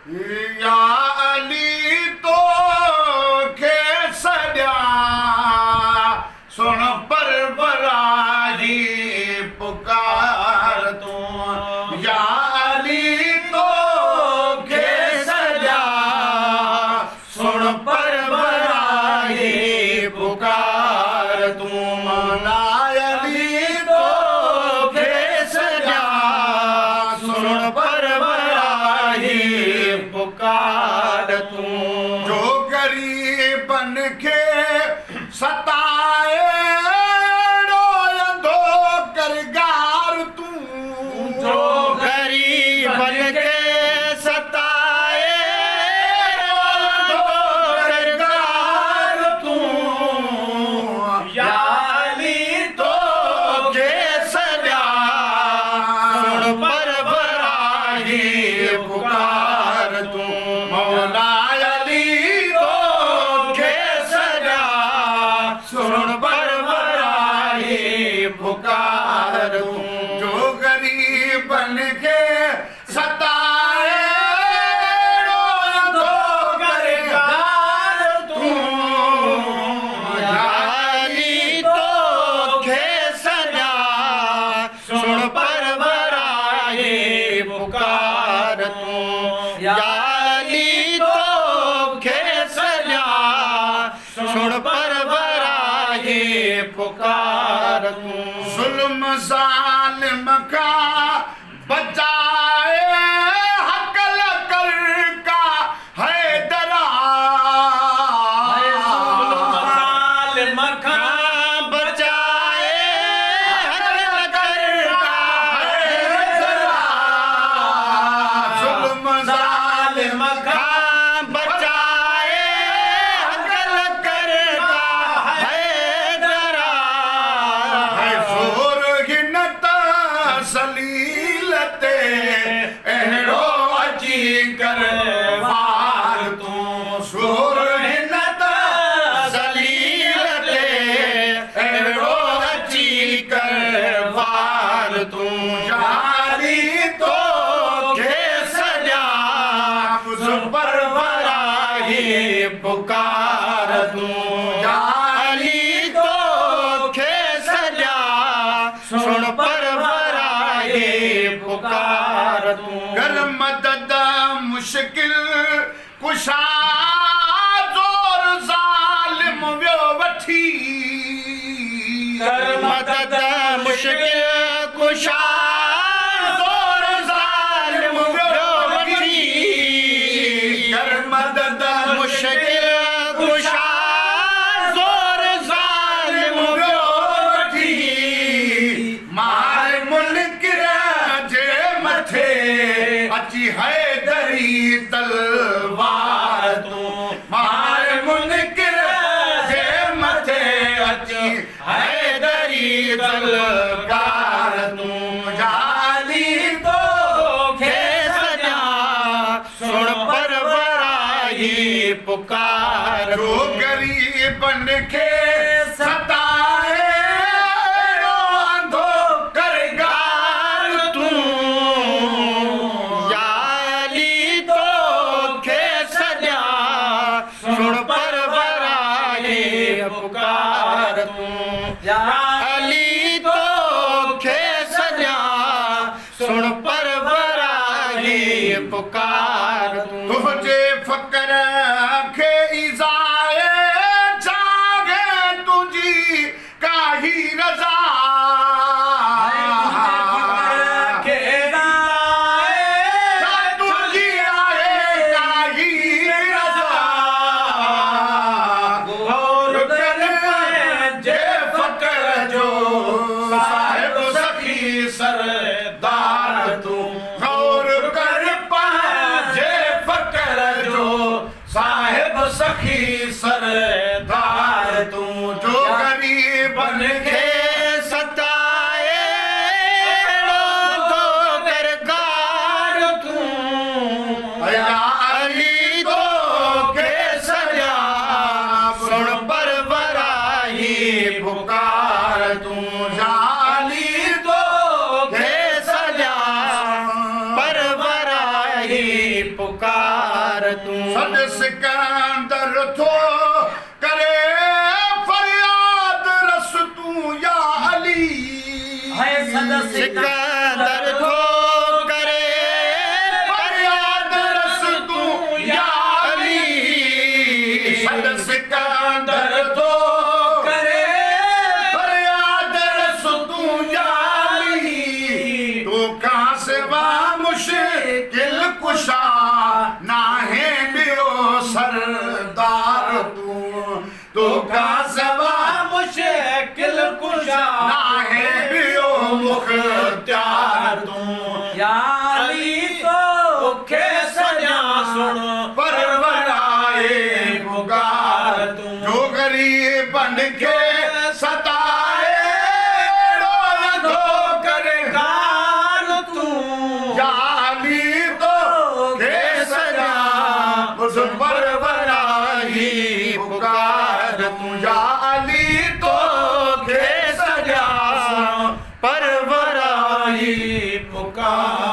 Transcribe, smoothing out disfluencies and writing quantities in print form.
या अली तो खे सॼा सुण परवराही पुकार तूं या अली तो खे सॼा सुण परवराही पुकार तूं मौला अली तो खे सॼा सुण परवराही पुकार तूं जो गरीबन खे सताए रोयंदो करगार तूं जो गरीबन खे सताए रोयंदो करगार तूं या अली तो खे सॼा सुण परवराही पुकार तूं मौला अली तो खे सॼा सुण परवराही पुकार तूं जो गरीबन खे सताए रोयंदो करगार तूं या अली तो खे सॼा सुण परवराही पुकार तूं या अली तो खे सॼा सुण परवराही पुकार तूं ज़ुल्म ज़ालिम खां बचाए हक़ल कर का हैदरा ज़ुल्म खां बचाए हक़ल कर का हैदरा ज़ुल्म ज़ालिम खां बचाए हक़ल कर का हैदरा है ज़ोर हिन तसलील ते अहिड़ो अची कर वार तूं ज़ोर हिन तसलील ते अहिड़ो अची कर वार तूं या अली तो खे सॼा सुण परवराही पुकार तूं या अली तो खे सॼा सुण परवराही पुकार तूं कर मदद मुश्किल कुशा ज़ोर ज़ालिम वियो वठी कर मदद मुश्किल कुशा ज़ोर ज़ालिम वियो वठी कर मदद मुश्किल कुशा ज़ोर ज़ालिम वियो वठी मार मुनकिर जे मथे अची हैदरी तलवार तूं मार मुनकिर जे मथे अची हैदरी तलवार तूं या अली तो खे सॼा सुण परवराही पुकार जो गरीबन खे सताए रोयंदो करगार तूं या अली तो खे सॼा सुण परवराही पुकार तूं या अली तो खे सॼा सुण परवराही पुकार तूं तुंहिंजे फ़क़्र खे इज़ाए जागे तुंहिंजी काही रज़ा तुंहिंजी आहे काही रज़ा गौर कर पंहिंजे फ़क़्र जो साहिब सखी सरदार तूं गौर कर पंहिंजे फ़क़्र जो साहिब सखी सरदार तूं जो गरीबन खे सताए रोयंदो करगार तूं या अली तो खे सॼा सुण परवराही पुकार तूं या अली तो खे सॼा परवराही वराही पुकार तूं सद सिकंदर थो करे फरियाद रस तूं या अली है सद सिकंदर थो करे फरियाद रस तूं या अली सद सिकंदर थो करे फरियाद रस तूं या अली तू का सिवा मुश्किल कुशा नाहे बियो सरदार तू का सिवा मुश्किल कुशा नाहे बियो मुख्तियार तू या अली तो के सजा सुन परवराए पुकार तू जो गरीब बन के सताए रोज धो कर गान तू जाली तो के सजा उस परवराही पुकार तू जाली तो के सजा परवराही पुकार